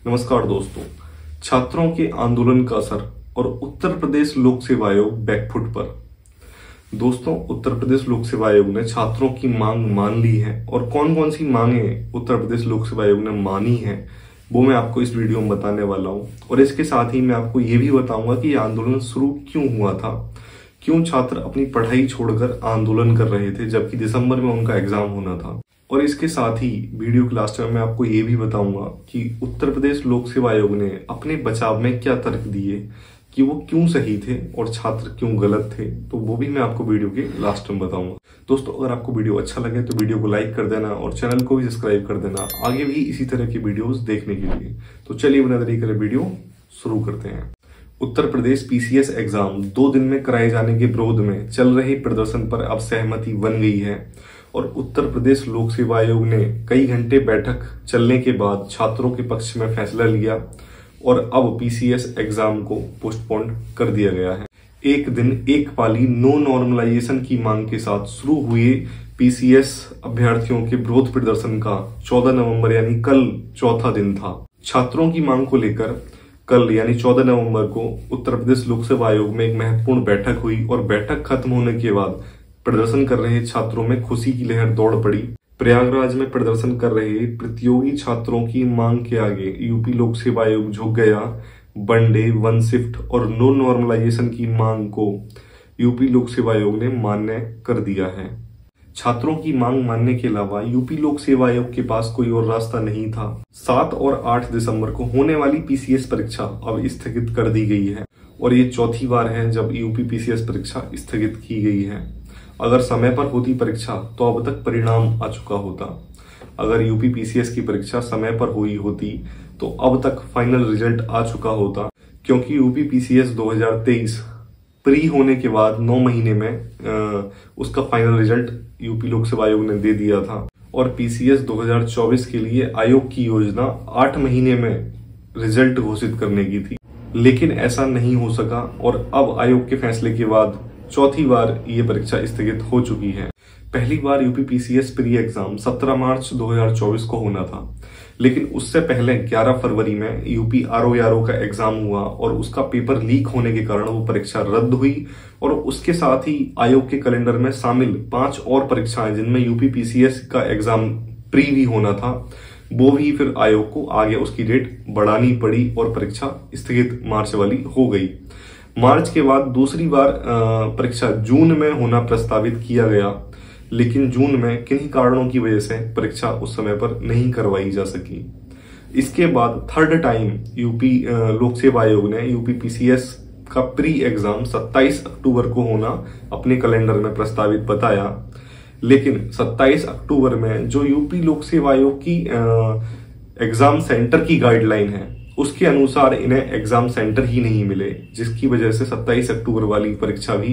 नमस्कार दोस्तों। छात्रों के आंदोलन का असर और उत्तर प्रदेश लोक सेवा आयोग बैकफुट पर। दोस्तों, उत्तर प्रदेश लोक सेवा आयोग ने छात्रों की मांग मान ली है और कौन कौन सी मांगे उत्तर प्रदेश लोक सेवा आयोग ने मानी है वो मैं आपको इस वीडियो में बताने वाला हूं। और इसके साथ ही मैं आपको ये भी बताऊंगा कि आंदोलन शुरू क्यों हुआ था, क्यों छात्र अपनी पढ़ाई छोड़कर आंदोलन कर रहे थे जबकि दिसंबर में उनका एग्जाम होना था। और इसके साथ ही वीडियो के लास्ट में मैं आपको ये भी बताऊंगा कि उत्तर प्रदेश लोक सेवा आयोग ने अपने बचाव में क्या तर्क दिए, कि वो क्यों सही थे और छात्र क्यों गलत थे, तो वो भी मैं आपको वीडियो के लास्ट में बताऊंगा। दोस्तों, अगर आपको वीडियो अच्छा लगे तो वीडियो को लाइक कर देना और चैनल को भी सब्सक्राइब कर देना आगे भी इसी तरह की वीडियोस देखने के लिए। तो चलिए बिना देरी करे वीडियो शुरू करते हैं। उत्तर प्रदेश पीसीएस एग्जाम 2 दिन में कराए जाने के विरोध में चल रहे प्रदर्शन पर अब सहमति बन गई है और उत्तर प्रदेश लोक सेवा आयोग ने कई घंटे बैठक चलने के बाद छात्रों के पक्ष में फैसला लिया और अब पीसीएस एग्जाम को पोस्टपोन कर दिया गया है। एक दिन एक पाली नो नॉर्मलाइजेशन की मांग के साथ शुरू हुए पीसीएस अभ्यर्थियों के विरोध प्रदर्शन का 14 नवंबर यानी कल चौथा दिन था। छात्रों की मांग को लेकर कल यानी 14 नवंबर को उत्तर प्रदेश लोक सेवा आयोग में एक महत्वपूर्ण बैठक हुई और बैठक खत्म होने के बाद प्रदर्शन कर रहे छात्रों में खुशी की लहर दौड़ पड़ी। प्रयागराज में प्रदर्शन कर रहे प्रतियोगी छात्रों की मांग के आगे यूपी लोक सेवा आयोग झुक गया। वन डे वन शिफ्ट और नो नॉर्मलाइजेशन की मांग को यूपी लोक सेवा आयोग ने मान्य कर दिया है। छात्रों की मांग मानने के अलावा यूपी लोक सेवा आयोग के पास कोई और रास्ता नहीं था। 7 और 8 दिसंबर को होने वाली पीसीएस परीक्षा अब स्थगित कर दी गई है और ये चौथी बार है जब यूपी पीसीएस परीक्षा स्थगित की गई है। अगर समय पर होती परीक्षा तो अब तक परिणाम आ चुका होता। अगर यूपी पीसीएस की परीक्षा समय पर हुई होती तो अब तक फाइनल रिजल्ट आ चुका होता, क्योंकि यूपी पीसीएस 2023 प्री होने के बाद 9 महीने में उसका फाइनल रिजल्ट यूपी लोक सेवा आयोग ने दे दिया था और पीसीएस 2024 के लिए आयोग की योजना 8 महीने में रिजल्ट घोषित करने की थी, लेकिन ऐसा नहीं हो सका और अब आयोग के फैसले के बाद चौथी बार ये परीक्षा स्थगित हो चुकी है। पहली बार यूपी पीसीएस प्री एग्जाम 17 मार्च 2024 को होना था, लेकिन उससे पहले 11 फरवरी में यूपी आरओ का एग्जाम हुआ और उसका पेपर लीक होने के कारण वो परीक्षा रद्द हुई और उसके साथ ही आयोग के कैलेंडर में शामिल 5 और परीक्षाएं जिनमें यूपी पीसीएस का एग्जाम प्री भी होना था, वो भी फिर आयोग को आगे उसकी डेट बढ़ानी पड़ी और परीक्षा स्थगित मार्च वाली हो गई। मार्च के बाद दूसरी बार परीक्षा जून में होना प्रस्तावित किया गया, लेकिन जून में किन्हीं कारणों की वजह से परीक्षा उस समय पर नहीं करवाई जा सकी। इसके बाद थर्ड टाइम यूपी लोक सेवा आयोग ने यूपी पीसीएस का प्री एग्जाम 27 अक्टूबर को होना अपने कैलेंडर में प्रस्तावित बताया, लेकिन 27 अक्टूबर में जो यूपी लोक सेवा आयोग की एग्जाम सेंटर की गाइडलाइन है उसके अनुसार इन्हें एग्जाम सेंटर ही नहीं मिले, जिसकी वजह से 27 अक्टूबर वाली परीक्षा भी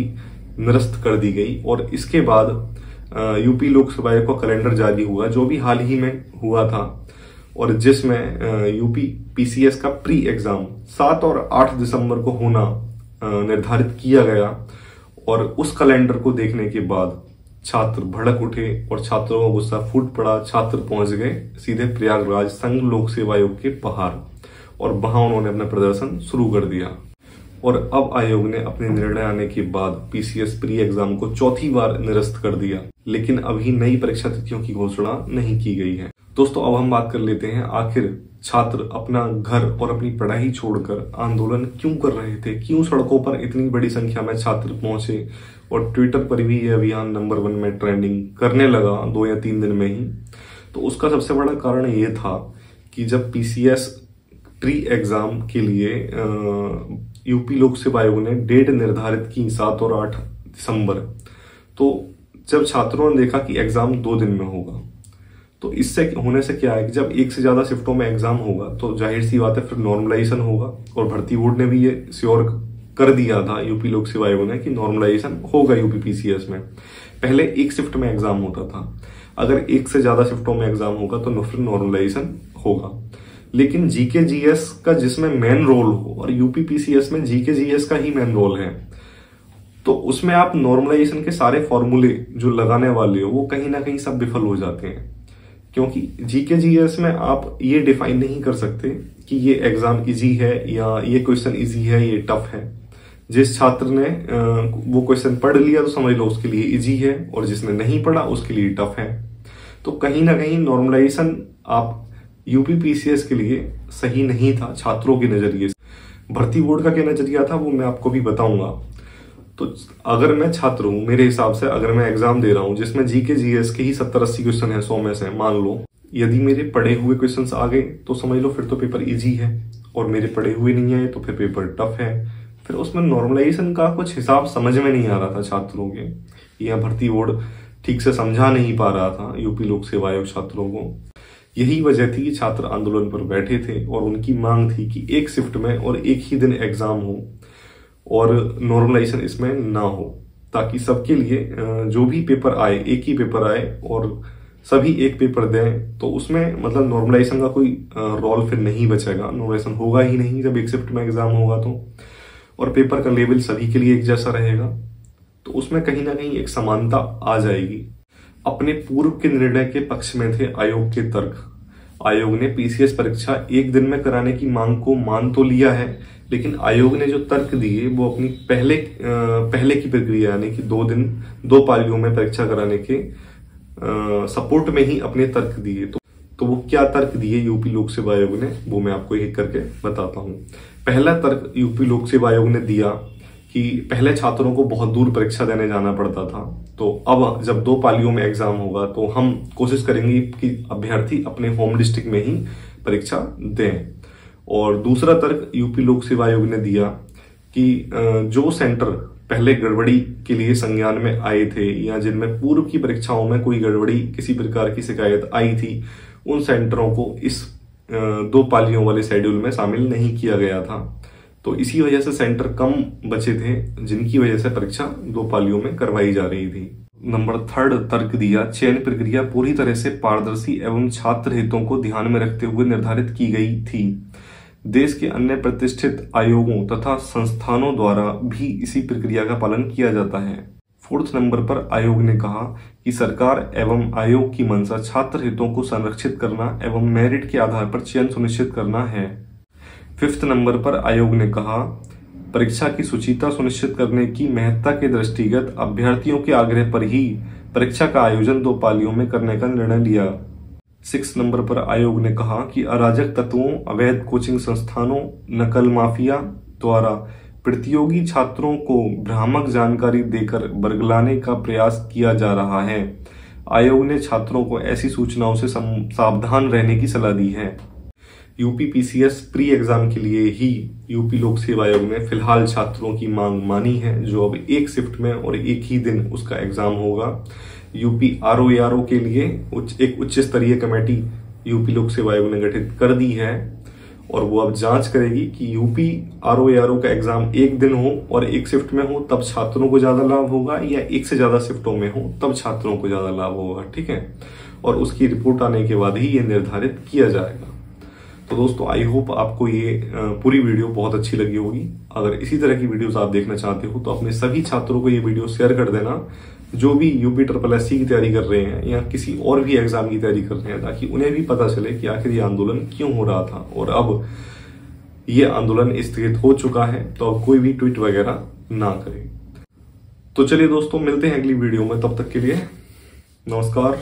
निरस्त कर दी गई। और इसके बाद यूपी लोक सेवा आयोग का कैलेंडर जारी हुआ जो भी हाल ही में हुआ था और जिसमें यूपी पीसीएस का प्री एग्जाम 7 और 8 दिसंबर को होना निर्धारित किया गया। और उस कैलेंडर को देखने के बाद छात्र भड़क उठे और छात्रों का गुस्सा फूट पड़ा। छात्र पहुंच गए सीधे प्रयागराज संघ लोक सेवा आयोग के बाहर और वहां उन्होंने अपना प्रदर्शन शुरू कर दिया। और अब आयोग ने अपने निर्णय आने के बाद पीसीएस प्री एग्जाम को चौथी बार निरस्त कर दिया, लेकिन अभी नई परीक्षा तिथियों की घोषणा नहीं की गई है। दोस्तों, अब हम बात कर लेते हैं आखिर छात्र अपना घर और अपनी पढ़ाई छोड़कर आंदोलन क्यों कर रहे थे, क्यों सड़कों पर इतनी बड़ी संख्या में छात्र पहुंचे और ट्विटर पर भी यह अभियान नंबर 1 में ट्रेंडिंग करने लगा 2 या 3 दिन में ही। तो उसका सबसे बड़ा कारण ये था कि जब पीसीएस प्री एग्जाम के लिए यूपी लोक सेवा आयोग ने डेट निर्धारित की 7 और 8 दिसंबर, तो जब छात्रों ने देखा कि एग्जाम 2 दिन में होगा, तो इससे होने से क्या है कि जब एक से ज्यादा शिफ्टों में एग्जाम होगा तो जाहिर सी बात है फिर नॉर्मलाइजेशन होगा। और भर्ती बोर्ड ने भी ये श्योर कर दिया था यूपी लोक सेवा आयोग ने कि नॉर्मलाइजेशन होगा यूपी पीसीएस में। पहले एक शिफ्ट में एग्जाम होता था, अगर एक से ज्यादा शिफ्टों में एग्जाम होगा तो फिर नॉर्मलाइजेशन होगा। लेकिन जीके जीएस का जिसमें मेन रोल हो और यूपी पीसीएस में जीके जीएस का ही मेन रोल है, तो उसमें आप नॉर्मलाइजेशन के सारे फॉर्मूले जो लगाने वाले हो वो कहीं ना कहीं सब विफल हो जाते हैं। क्योंकि जीके जीएस में आप ये डिफाइन नहीं कर सकते कि ये एग्जाम इजी है या ये क्वेश्चन इजी है, ये टफ है। जिस छात्र ने वो क्वेश्चन पढ़ लिया तो समझ लो उसके लिए इजी है, और जिसने नहीं पढ़ा उसके लिए टफ है। तो कहीं ना कहीं नॉर्मलाइजेशन आप यूपीपीसीएस के लिए सही नहीं था छात्रों के नजरिए से। भर्ती बोर्ड का क्या नजरिया था वो मैं आपको भी बताऊंगा। तो अगर मैं छात्र हूं, मेरे हिसाब से अगर मैं एग्जाम दे रहा हूं जिसमें जीके जीएस के ही 70-80 क्वेश्चन है 100 में से, मान लो यदि मेरे पढ़े हुए क्वेश्चंस आ गए तो समझ लो फिर तो पेपर इजी है, और मेरे पढ़े हुए नहीं आए तो फिर पेपर टफ है। फिर उसमें नॉर्मलाइजेशन का कुछ हिसाब समझ में नहीं आ रहा था छात्रों के, या भर्ती बोर्ड ठीक से समझा नहीं पा रहा था यूपी लोक सेवा आयोग छात्रों को। यही वजह थी कि छात्र आंदोलन पर बैठे थे और उनकी मांग थी कि एक शिफ्ट में और एक ही दिन एग्जाम हो और नॉर्मलाइजेशन इसमें ना हो, ताकि सबके लिए जो भी पेपर आए एक ही पेपर आए और सभी एक पेपर दें। तो उसमें मतलब नॉर्मलाइजेशन का कोई रोल फिर नहीं बचेगा, नॉर्मलाइजेशन होगा ही नहीं जब एक शिफ्ट में एग्जाम होगा तो, और पेपर का लेवल सभी के लिए एक जैसा रहेगा। तो उसमें कहीं ना कहीं एक समानता आ जाएगी। अपने पूर्व के निर्णय के पक्ष में थे आयोग के तर्क। आयोग ने पीसीएस परीक्षा एक दिन में कराने की मांग को मान तो लिया है, लेकिन आयोग ने जो तर्क दिए वो अपनी पहले की प्रक्रिया यानी कि 2 दिन 2 पालियों में परीक्षा कराने के सपोर्ट में ही अपने तर्क दिए। तो वो क्या तर्क दिए यूपी लोक सेवा आयोग ने, वो मैं आपको एक करके बताता हूँ। पहला तर्क यूपी लोक सेवा आयोग ने दिया कि पहले छात्रों को बहुत दूर परीक्षा देने जाना पड़ता था, तो अब जब 2 पालियों में एग्जाम होगा तो हम कोशिश करेंगे कि अभ्यर्थी अपने होम डिस्ट्रिक्ट में ही परीक्षा दें। और दूसरा तर्क यूपी लोक सेवा आयोग ने दिया कि जो सेंटर पहले गड़बड़ी के लिए संज्ञान में आए थे या जिनमें पूर्व की परीक्षाओं में कोई गड़बड़ी किसी प्रकार की शिकायत आई थी, उन सेंटरों को इस 2 पालियों वाले शेड्यूल में शामिल नहीं किया गया था। तो इसी वजह से सेंटर कम बचे थे, जिनकी वजह से परीक्षा 2 पालियों में करवाई जा रही थी। नंबर 3 तर्क दिया, चयन प्रक्रिया पूरी तरह से पारदर्शी एवं छात्र हितों को ध्यान में रखते हुए निर्धारित की गई थी। देश के अन्य प्रतिष्ठित आयोगों तथा संस्थानों द्वारा भी इसी प्रक्रिया का पालन किया जाता है। 4 नंबर पर आयोग ने कहा कि सरकार एवं आयोग की मंशा छात्र हितों को संरक्षित करना एवं मेरिट के आधार पर चयन सुनिश्चित करना है। 5 नंबर पर आयोग ने कहा, परीक्षा की शुचिता सुनिश्चित करने की महत्ता के दृष्टिगत अभ्यर्थियों के आग्रह पर ही परीक्षा का आयोजन 2 पालियों में करने का निर्णय लिया। 6 नंबर पर आयोग ने कहा कि अराजक तत्वों, अवैध कोचिंग संस्थानों, नकल माफिया द्वारा प्रतियोगी छात्रों को भ्रामक जानकारी देकर बरगलाने का प्रयास किया जा रहा है। आयोग ने छात्रों को ऐसी सूचनाओं से सावधान रहने की सलाह दी है। यूपीपीसीएस प्री एग्जाम के लिए ही यूपी लोक सेवा आयोग ने फिलहाल छात्रों की मांग मानी है, जो अब एक शिफ्ट में और एक ही दिन उसका एग्जाम होगा। यूपी आरओ के लिए एक उच्च स्तरीय कमेटी यूपी लोक सेवा आयोग ने गठित कर दी है, और वो अब जांच करेगी कि यूपी आरओ का एग्जाम एक दिन हो और एक शिफ्ट में हो तब छात्रों को ज्यादा लाभ होगा, या एक से ज्यादा शिफ्टों में हो तब छात्रों को ज्यादा लाभ होगा। ठीक है, और उसकी रिपोर्ट आने के बाद ही ये निर्धारित किया जाएगा। तो दोस्तों आई होप आपको ये पूरी वीडियो बहुत अच्छी लगी होगी। अगर इसी तरह की वीडियोस आप देखना चाहते हो तो अपने सभी छात्रों को ये वीडियो शेयर कर देना, जो भी यूपी SSC की तैयारी कर रहे हैं या किसी और भी एग्जाम की तैयारी कर रहे हैं, ताकि उन्हें भी पता चले कि आखिर ये आंदोलन क्यों हो रहा था और अब ये आंदोलन स्थगित हो चुका है, तो अब कोई भी ट्वीट वगैरह ना करे। तो चलिए दोस्तों, मिलते हैं अगली वीडियो में, तब तक के लिए नमस्कार।